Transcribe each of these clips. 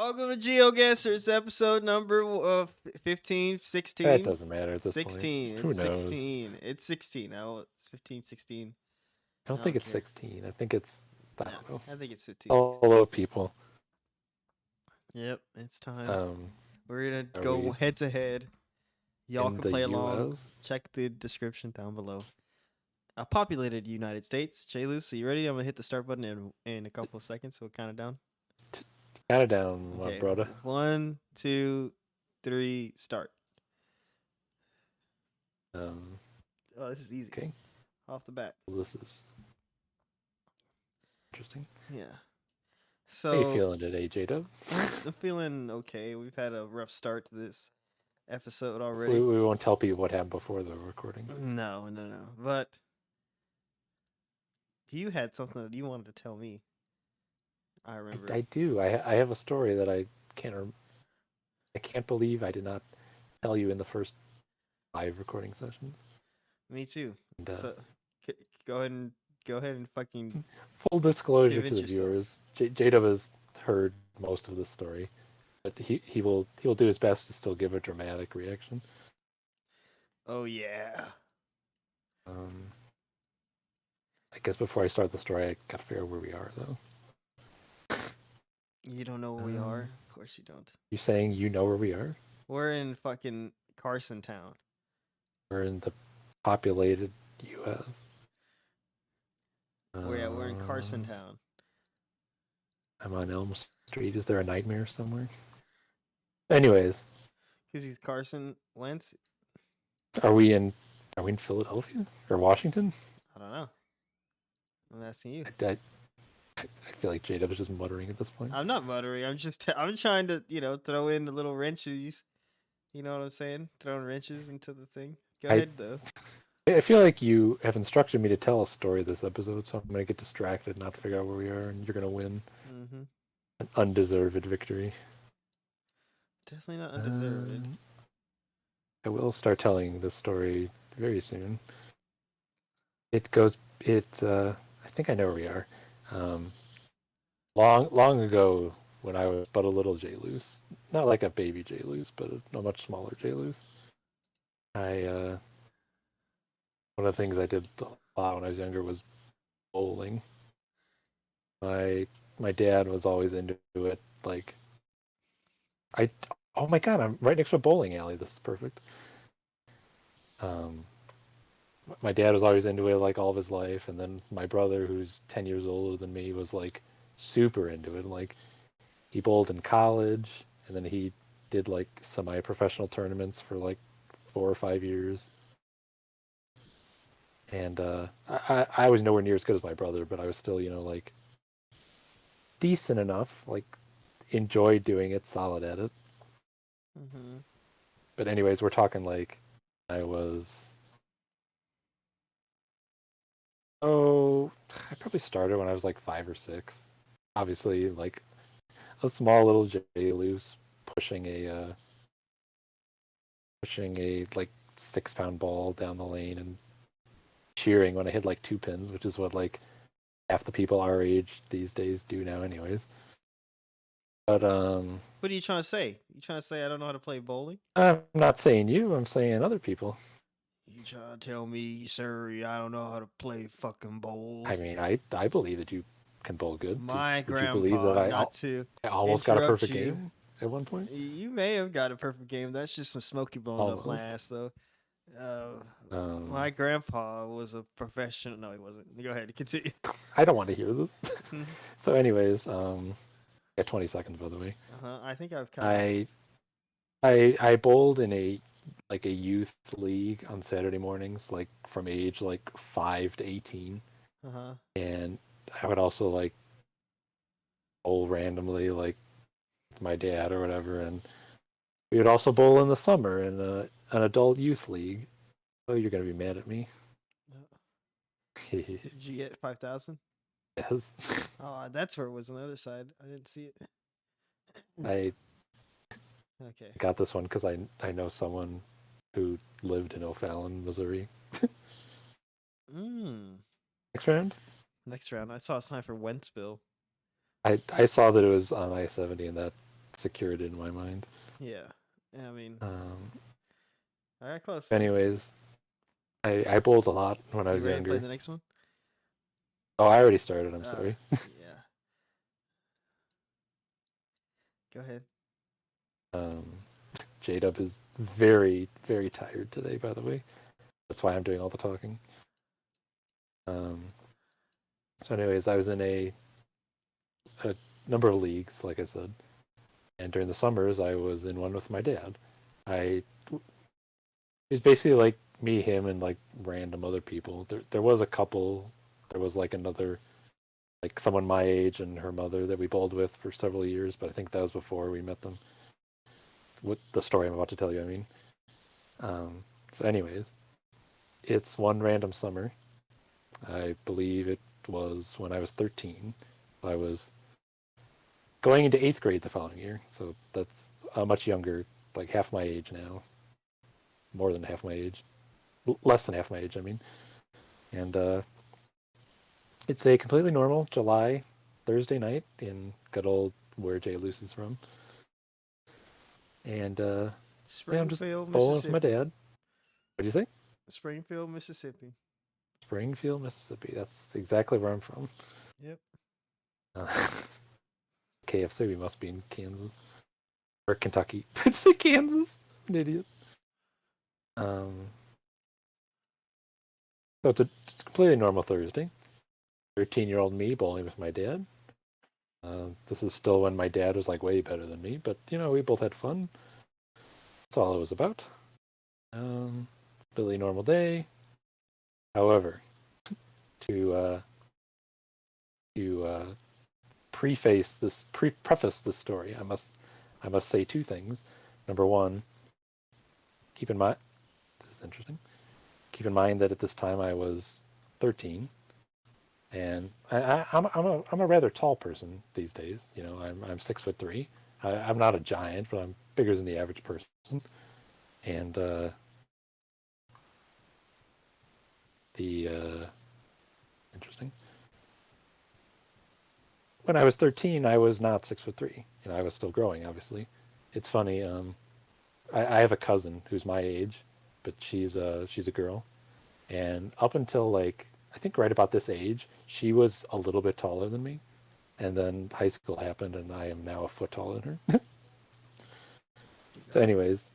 Welcome to GeoGuessr. It's episode number 15, 16. That doesn't matter at this 16. point. Who It's knows? 16. It's 16. No, it's 15, 16. I don't think it's 16. I think it's, I don't know. I think it's 15, 16. Hello, people. Yep, it's time. We're going to are go we head to head. Y'all in can the play along. US? Check the description down below. Populated United States. JLoose, so you ready? I'm going to hit the start button in a couple of seconds. So we'll count it down. Count it down, Okay. my brother. 1, 2, 3, start. Oh, this is easy. Okay. Off the bat. This is interesting. Yeah. So How you feeling today, JDub? I'm feeling okay. We've had a rough start to this episode already. We won't tell people what happened before the recording. No. But you had something that you wanted to tell me. I remember. I do. I have a story that I can't believe I did not tell you in the first 5 recording sessions. Me too. And, so go ahead and fucking. Full disclosure to the viewers, JDub has heard most of the story, but he will do his best to still give a dramatic reaction. Oh yeah. I guess before I start the story, I gotta figure out where we are, though. You don't know where we are? Of course you don't. You saying you know where we are? We're in fucking Carson Town. We're in the populated U.S. We're in Carson Town. I'm on Elm Street. Is there a nightmare somewhere? Anyways. Because he's Carson Wentz? Are we in Philadelphia? Or Washington? I don't know. I'm asking you. I feel like JDub is just muttering at this point. I'm not muttering. I'm trying to, throw in the little wrenches. You know what I'm saying? Throwing wrenches into the thing. Go ahead, though. I feel like you have instructed me to tell a story this episode, so I'm going to get distracted, not figure out where we are, and you're going to win. Mm-hmm. An undeserved victory. Definitely not undeserved. I will start telling this story very soon. I think I know where we are. Long ago, when I was but a little JLoose, not like a baby JLoose, but a much smaller JLoose, one of the things I did a lot when I was younger was bowling. My dad was always into it. Oh my god, I'm right next to a bowling alley. This is perfect. My dad was always into it like all of his life, and then my brother, who's 10 years older than me, was like super into it. Like, he bowled in college, and then he did like semi-professional tournaments for like 4 or 5 years. And I was nowhere near as good as my brother, but I was still, like, decent enough, like, enjoyed doing it, solid at it. Mm-hmm. But anyways, we're talking like I probably started when I was like 5 or 6. Obviously, like a small little JLoose pushing a like 6-pound ball down the lane and cheering when I hit like 2 pins, which is what like half the people our age these days do now, anyways. But what are you trying to say? You trying to say I don't know how to play bowling? I'm not saying you. I'm saying other people. You trying to tell me, sir, I don't know how to play fucking bowls? I mean, I believe that you can bowl good. My grandpa, you believe that I almost got a perfect game at one point? You may have got a perfect game. That's just some smoky blowing up my ass, though. My grandpa was a professional. No, he wasn't. Go ahead, continue. I don't want to hear this. So, anyways, yeah, 20 seconds, by the way. I think I've kind of... I bowled in a youth league on Saturday mornings, like from age like 5 to 18. And I would also like bowl randomly, like with my dad or whatever, and we would also bowl in the summer in an adult youth league. Oh, you're gonna be mad at me. Did you get 5,000? Yes. Oh, that's where it was on the other side. I didn't see it. I Okay. got this one because I know someone who lived in O'Fallon, Missouri. Next round? Next round. I saw a sign for Wentzville. I saw that it was on I-70, and that secured in my mind. Yeah. I mean, I got close. Anyways, I bowled a lot when I was You ready younger. to play the next one? Oh, I already started. I'm sorry. Yeah. Go ahead. JDub is very, very tired today, by the way. That's why I'm doing all the talking. So anyways, I was in a number of leagues, like I said. And during the summers, I was in one with my dad. It was basically like me, him, and like random other people. There was a couple. There was like another, like someone my age and her mother that we bowled with for several years, but I think that was before we met them. What the story I'm about to tell you, I mean. So anyways, it's one random summer. I believe it was when I was 13. I was going into 8th grade the following year, so that's much younger, like half my age now. More than half my age. Less than half my age, I mean. And it's a completely normal July Thursday night in good old where JLoose is from. And I'm just bowling with my dad. What do you say? Springfield, Mississippi. Springfield, Mississippi. That's exactly where I'm from. Yep. KFC, we must be in Kansas. Or Kentucky. Did I say Kansas? I'm an idiot. So it's a completely normal Thursday. 13-year-old me bowling with my dad. This is still when my dad was like way better than me, but you know, we both had fun. That's all it was about. Completely normal day. However, to preface this story, I must say two things. Number one, keep in mind, this is interesting. Keep in mind that at this time I was 13, and I'm a rather tall person these days. You know, I'm 6'3". I'm not a giant, but I'm bigger than the average person. And interesting. When I was 13, I was not 6'3". You know, I was still growing. Obviously, it's funny. I have a cousin who's my age, but she's a girl, and up until like I think right about this age, she was a little bit taller than me, and then high school happened, and I am now a foot taller than her. So, anyways,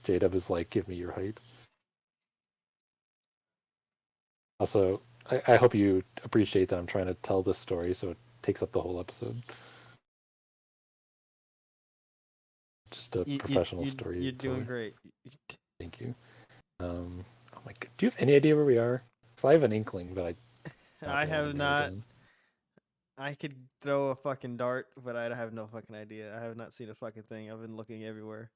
JDub is like, give me your height. Also, I hope you appreciate that I'm trying to tell this story, so it takes up the whole episode. Just a professional story. You're doing great. Thank you. Oh my god, do you have any idea where we are? Because I have an inkling, but I have not. I could throw a fucking dart, but I have no fucking idea. I have not seen a fucking thing. I've been looking everywhere.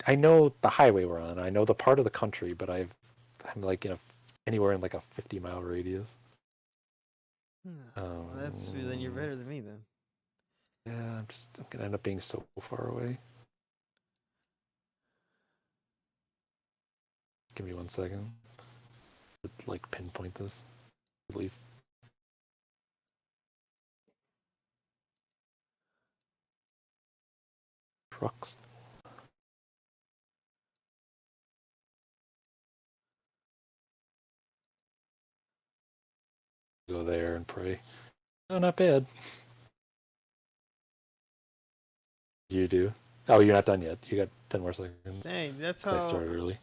I know the highway we're on. I know the part of the country, but I'm like anywhere in like a 50-mile radius. Well, then you're better than me then. Yeah, I'm gonna end up being so far away. Give me 1 second. Let's like pinpoint this, at least. Trucks. Go there and pray. No, not bad. You do? Oh, you're not done yet. You got 10 more seconds. Dang, that's how I started early.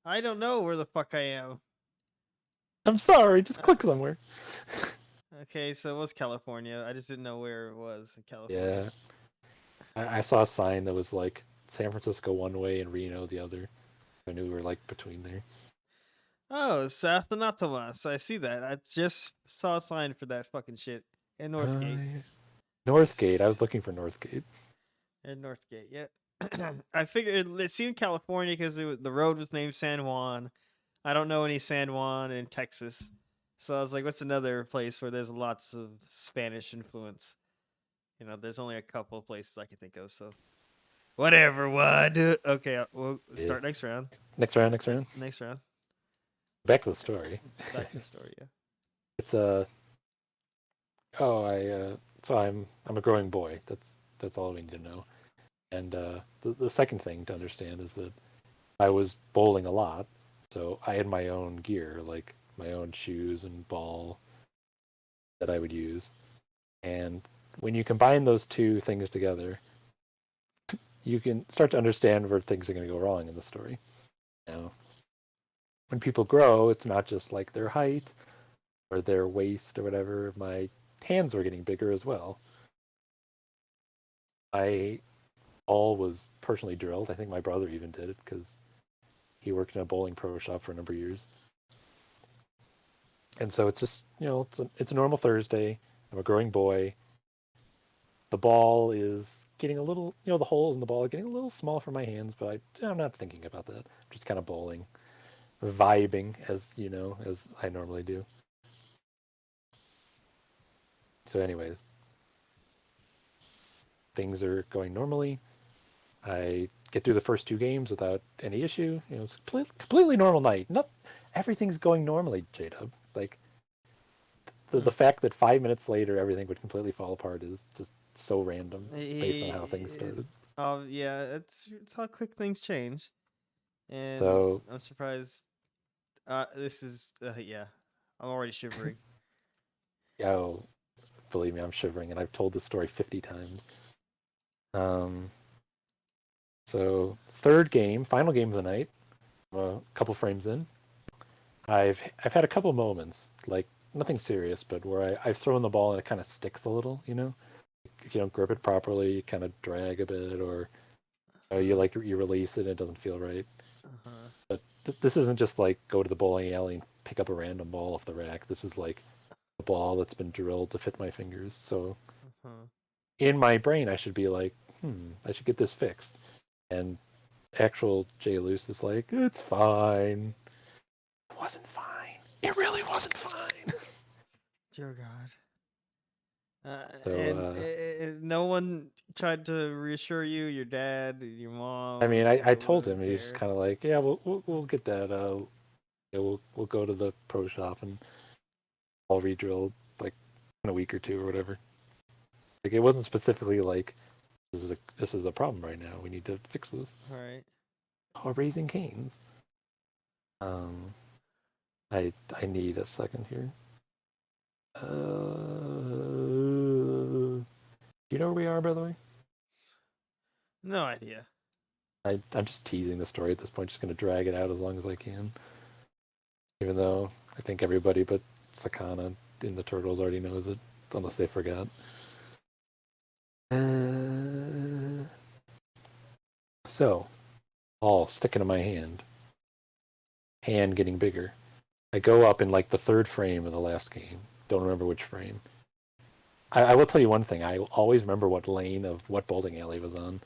I don't know where the fuck I am. I'm sorry. Just click somewhere. Okay, so it was California. I just didn't know where it was in California. Yeah. I saw a sign that was like San Francisco one way and Reno the other. I knew we were like between there. Oh, South Anatomas. I see that. I just saw a sign for that fucking shit in Northgate. Northgate. I was looking for Northgate. In Northgate, yeah. I figured it seemed California because the road was named San Juan. I don't know any San Juan in Texas. So I was like, what's another place where there's lots of Spanish influence? You know, there's only a couple of places I can think of, so whatever, what? Okay, we'll start next round. Next round. Next round. Back to the story. Back to the story, yeah. It's so I'm a growing boy. That's all we need to know. And the second thing to understand is that I was bowling a lot, so I had my own gear, like my own shoes and ball that I would use. And when you combine those two things together, you can start to understand where things are going to go wrong in the story. Now, when people grow, it's not just like their height or their waist or whatever. My hands were getting bigger as well. I all was personally drilled. I think my brother even did it because he worked in a bowling pro shop for a number of years. And so it's just, it's a normal Thursday. I'm a growing boy. The ball is getting a little, the holes in the ball are getting a little small for my hands, but I'm not thinking about that. I'm just kind of bowling, vibing as I normally do. So anyways, things are going normally. I get through the first two games without any issue. It's a completely normal night. Everything's going normally, JDub. Like the fact that 5 minutes later everything would completely fall apart is just so random based on how things started. Oh yeah, it's how quick things change, and So I'm surprised. This is yeah, I'm already shivering. Oh, believe me, I'm shivering, and I've told this story 50 times. So third game, final game of the night. A couple frames in, I've had a couple moments, like nothing serious, but where I've thrown the ball and it kind of sticks a little. If you don't grip it properly, you kind of drag a bit, or you release it and it doesn't feel right. But this isn't just like go to the bowling alley and pick up a random ball off the rack. This is like a ball that's been drilled to fit my fingers. So in my brain, I should be like, I should get this fixed. And actual JLoose is like, it's fine. It wasn't fine. It really wasn't fine. Dear God. So, and no one tried to reassure you, your dad, your mom. I mean, I told him. He's just kind of like, yeah, we'll get that. We'll go to the pro shop and I'll re-drill like in a week or two or whatever. Like it wasn't specifically like this is a problem right now. We need to fix this. All right. Oh, Raising Cane's. I need a second here. Do you know where we are, by the way? No idea. I'm just teasing the story at this point, just going to drag it out as long as I can. Even though I think everybody but Sakana in the Turtles already knows it, unless they forgot. So, all sticking to my hand. Hand getting bigger. I go up in like the third frame of the last game. Don't remember which frame. I will tell you one thing. I always remember what lane of what bowling alley was on.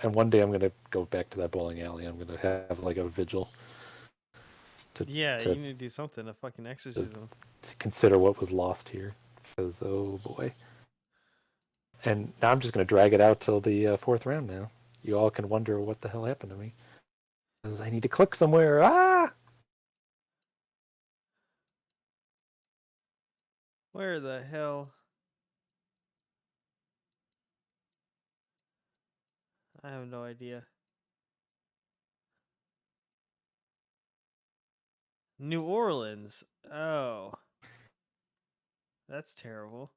And one day I'm going to go back to that bowling alley. I'm going to have like a vigil. You need to do something, a fucking exorcism. To consider what was lost here. Because, oh boy. And now I'm just going to drag it out till the fourth round now. You all can wonder what the hell happened to me. Because I need to click somewhere. Ah! Where the hell? I have no idea. New Orleans. Oh. That's terrible.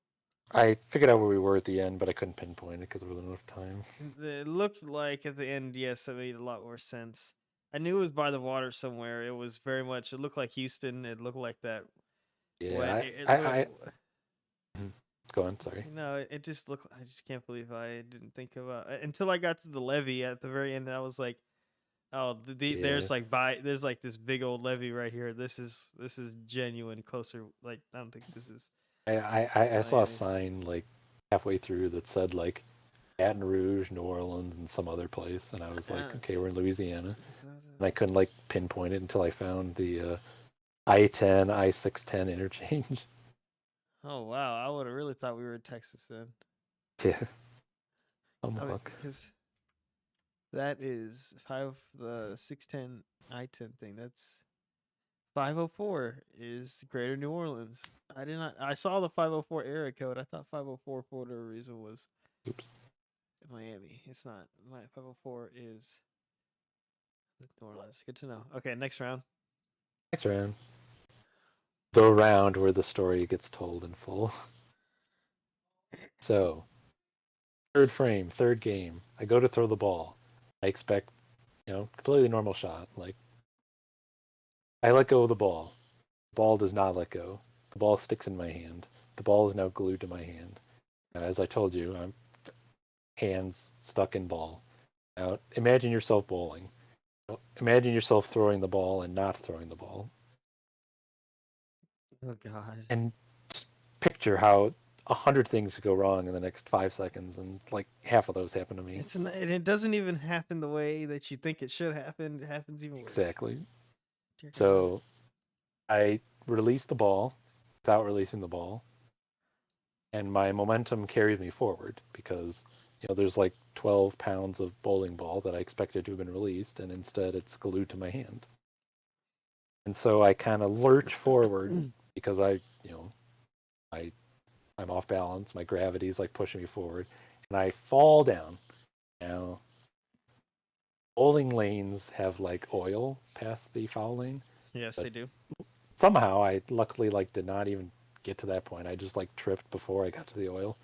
I figured out where we were at the end, but I couldn't pinpoint it because there wasn't enough time. It looked like at the end, yes, that made a lot more sense. I knew it was by the water somewhere. It was very much, it looked like Houston. It looked like that. Yeah, go on, sorry. No, it just looked, I just can't believe I didn't think about it until I got to the levee at the very end. I was like, oh, there's like this big old levee right here. This is genuine closer. Like, I don't think this is. I saw a sign like halfway through that said like Baton Rouge, New Orleans, and some other place, and I was like, okay, we're in Louisiana, and I couldn't like pinpoint it until I found the I-10 I-610 interchange. Oh wow, I would have really thought we were in Texas then. Yeah. Because that is the 610 I-10 thing. That's 504 is Greater New Orleans. I did not. I saw the 504 area code. I thought 504 for whatever reason was Oops. Miami. It's not. My 504 is New Orleans. Good to know. Okay, next round. Next round. The round where the story gets told in full. So, third frame, third game. I go to throw the ball. I expect, completely normal shot. Like, I let go of the ball. The ball does not let go. The ball sticks in my hand. The ball is now glued to my hand. Now, as I told you, I'm hands stuck in ball. Now, imagine yourself bowling. Imagine yourself throwing the ball and not throwing the ball. Oh God. And just picture how 100 things go wrong in the next 5 seconds, and like half of those happen to me. And it doesn't even happen the way that you think it should happen. It happens even worse. Exactly. Dear So I release the ball without releasing the ball, and my momentum carries me forward because there's like 12 pounds of bowling ball that I expected to have been released, and instead it's glued to my hand. And so I kind of lurch forward because I'm off balance. My gravity is like pushing me forward, and I fall down. Now, bowling lanes have like oil past the foul lane. Yes, they do. Somehow, I luckily like did not even get to that point. I just like tripped before I got to the oil.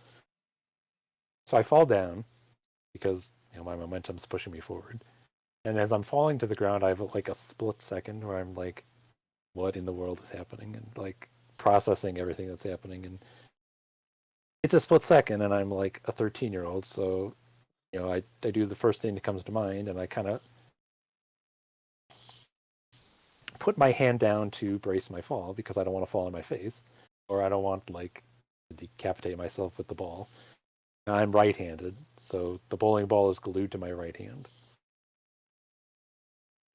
So I fall down because my momentum's pushing me forward. And as I'm falling to the ground, I have like a split second where I'm like, what in the world is happening? And like processing everything that's happening. And it's a split second, and I'm like a 13-year-old. So, I do the first thing that comes to mind, and I kind of put my hand down to brace my fall because I don't want to fall on my face, or I don't want like to decapitate myself with the ball. I'm right-handed, so the bowling ball is glued to my right hand.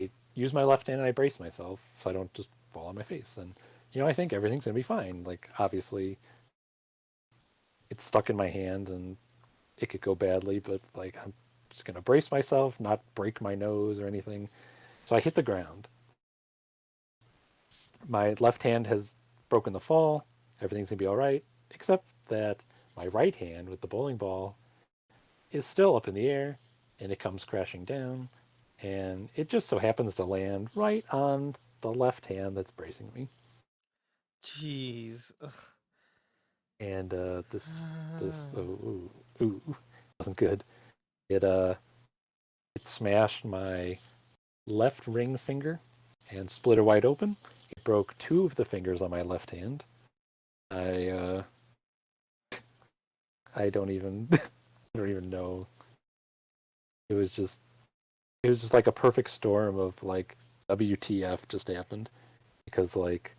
I use my left hand and I brace myself so I don't just fall on my face. And I think everything's gonna be fine. Like obviously, it's stuck in my hand and it could go badly, but like I'm just gonna brace myself, not break my nose or anything. So I hit the ground. My left hand has broken the fall. Everything's gonna be all right, except that my right hand with the bowling ball is still up in the air, and it comes crashing down, and it just so happens to land right on the left hand that's bracing me. Jeez. Ugh. And this wasn't good. It smashed my left ring finger and split it wide open. It broke 2 of the fingers on my left hand. I don't even I don't even know. It was just like a perfect storm of like WTF just happened because like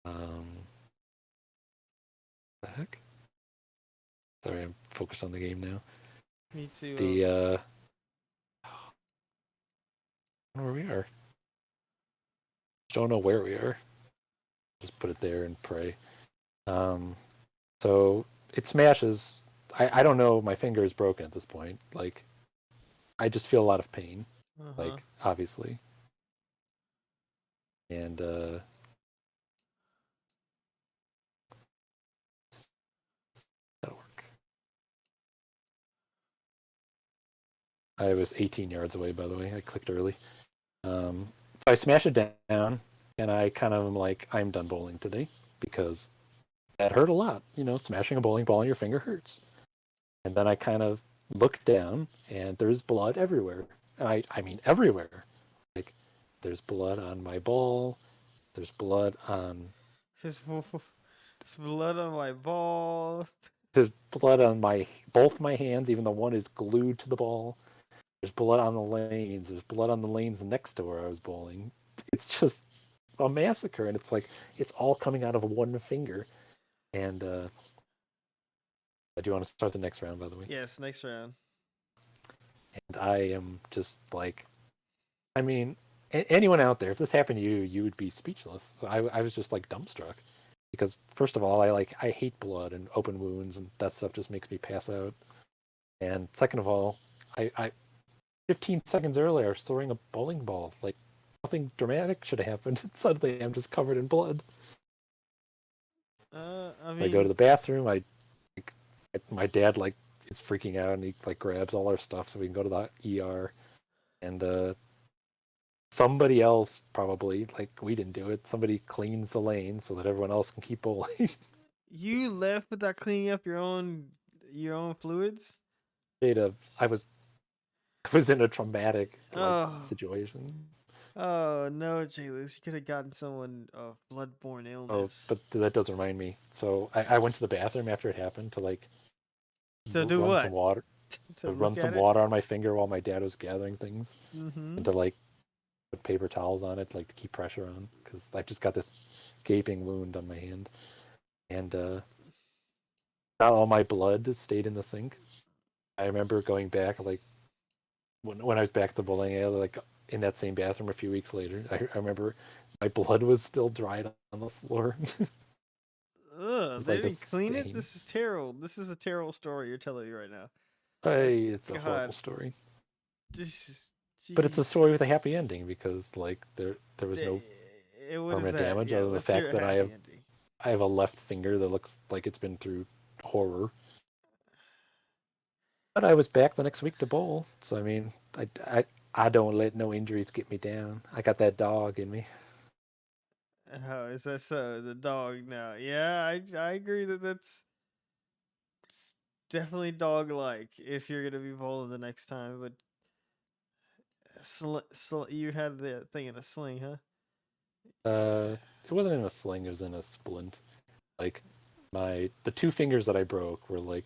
the heck? Sorry, I'm focused on the game now. Me too. The I don't know where we are. Don't know where we are. Just put it there and pray. So it smashes. I don't know. My finger is broken at this point. Like, I just feel a lot of pain. Like, obviously. And that'll work. I was 18 yards away, by the way. I clicked early. So I smash it down, and I kind of am like, I'm done bowling today because that hurt a lot. Smashing a bowling ball on your finger hurts. And then I kind of look down, and there's blood everywhere. I mean everywhere. Like, there's blood on my ball. There's blood on. There's blood on my ball. There's blood on both my hands, even though one is glued to the ball. There's blood on the lanes. There's blood on the lanes next to where I was bowling. It's just a massacre, and it's like it's all coming out of one finger. And do you want to start the next round, by the way? Yes, next round. And I am just like, I mean, anyone out there, if this happened to you, you would be speechless. So I was just like dumbstruck because first of all, I hate blood and open wounds, and that stuff just makes me pass out. And second of all, I 15 seconds earlier I was throwing a bowling ball like nothing dramatic should have happened. Suddenly, I'm just covered in blood. I I go to mean, the bathroom. My dad is freaking out, and he grabs all our stuff so we can go to the ER. And somebody else probably we didn't do it. Somebody cleans the lane so that everyone else can keep bowling. you left without cleaning up your own fluids. JDub, I was in a traumatic Oh, situation. oh no, JLoose, you could have gotten someone a bloodborne Oh, illness. but that does remind me. So I went to the bathroom after it happened to To do run some what? water, To to run look some at it? water on my finger while my dad was gathering things, Mm-hmm. and to put paper towels on it, to keep pressure on, because I just got this gaping wound on my hand, and not all my blood stayed in the sink. I remember going back when I was back at the bowling alley, in that same bathroom a few weeks later. I remember my blood was still dried on the floor. It Ugh, was they like a didn't clean it? stain. This is terrible. This is a terrible story you're telling me right now. It's a horrible God, story. this is But it's a jeez. story with a happy ending because there was no What is permanent that? damage Yeah, other than the let's hear fact a that happy ending. I have a left finger that looks like it's been through horror. But I was back the next week to bowl, so I mean, I don't let no injuries get me down. I got that dog in me. Oh, is that so? The dog now. Yeah, I agree that that's definitely dog like if you're gonna be bowling the next time. But you had the thing in a sling, huh? It wasn't in a sling; it was in a splint. Like the two fingers that I broke were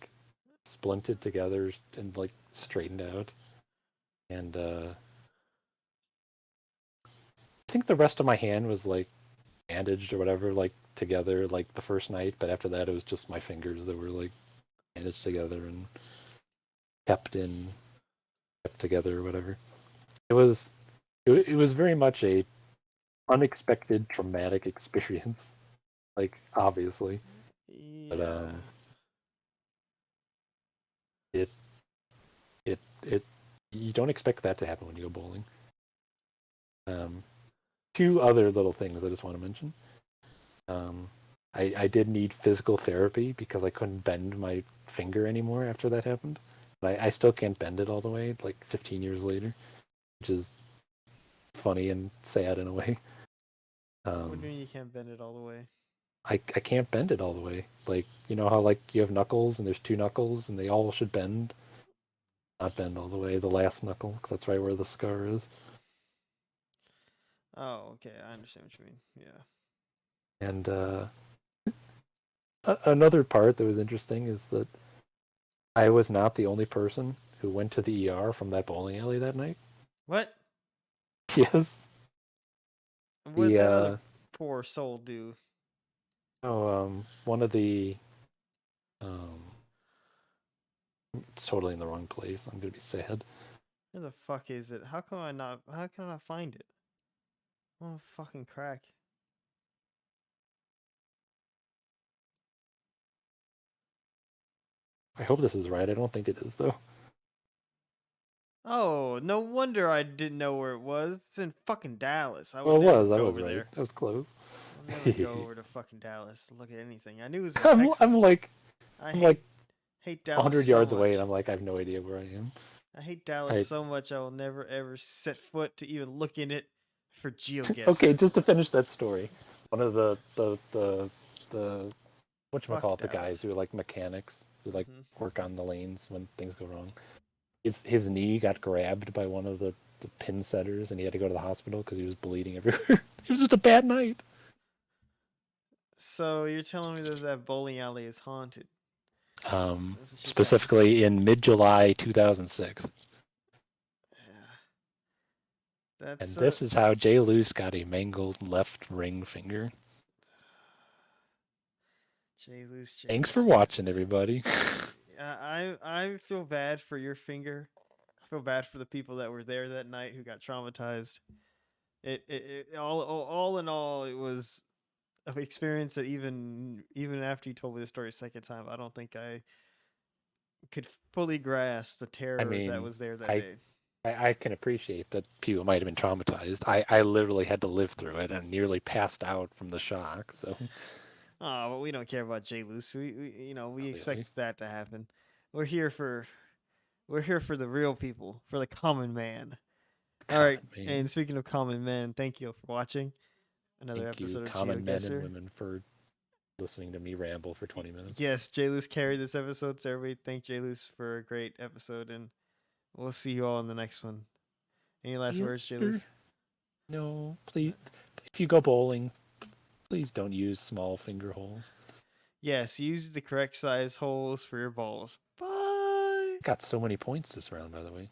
splinted together and straightened out, and I think the rest of my hand was bandaged or whatever, together the first night, but after that it was just my fingers that were bandaged together and kept in kept together or whatever. It was it was very much a unexpected traumatic experience, obviously, but Yeah. it it you don't expect that to happen when you go bowling. Um, Two other little things I just want to mention. Um, I did need physical therapy because I couldn't bend my finger anymore after that happened. But I still can't bend it all the way, 15 years later, which is funny and sad in a way. What do you mean you can't bend it all the way? I can't bend it all the way. You know how you have knuckles and there's two knuckles and they all should bend? Not bend all the way, the last knuckle, because that's right where the scar is. Oh, okay. I understand what you mean. Yeah. And another part that was interesting is that I was not the only person who went to the ER from that bowling alley that night. What? Yes. What did The that other poor soul do? one of the um it's totally in the wrong place. I'm gonna be sad. Where the fuck is it? How come I not? How can I not find it? Oh, fucking crack. I hope this is right. I don't think it is though. Oh, no wonder I didn't know where it was. It's in fucking Dallas. I Well, would it never was. I go was over right. there. That was close. I'll never go over to fucking Dallas to look at anything. I knew it was in I'm Texas. I'm I hate Dallas 100 so yards away, much. and I have no idea where I am. I hate Dallas I so much I will never ever set foot to even look in it for Okay, GeoGuessr. just to finish that story, one of the Fuck whatchamacallit, the guys Dallas. who are mechanics who Hmm. work on the lanes when things go wrong. His knee got grabbed by one of the pin setters, and he had to go to the hospital because he was bleeding everywhere. It was just a bad night. So you're telling me that that bowling alley is haunted? That's what you're telling me. Specifically in mid-July 2006. Yeah. And That's this is how JLoose got a mangled left ring finger. JLoose, Thanks for JLoose, watching, JLoose. everybody. I feel bad for your finger. I feel bad for the people that were there that night who got traumatized. It all in all, it was an experience that even after you told me the story a second time, I don't think I could fully grasp the I terror that mean, was there that I day. I can appreciate that people might have been traumatized. I literally had to live through it and nearly passed out from the shock. So Oh, but we don't care about JLoose. We clearly, expect that to happen. We're here for we're here for the real people, for the common man. All right. common man. And speaking of common men, thank you for watching another Thank you, episode of common men and GeoGuessr. women, for listening to me ramble for 20 minutes. Yes, JLoose carried this episode, so everybody thank JLoose for a great episode, and we'll see you all in the next one. Any last Yes, words, sir. JLoose? No, please. If you go bowling, please don't use small finger holes. Yes, use the correct size holes for your balls. Bye. Got so many points this round, by the way.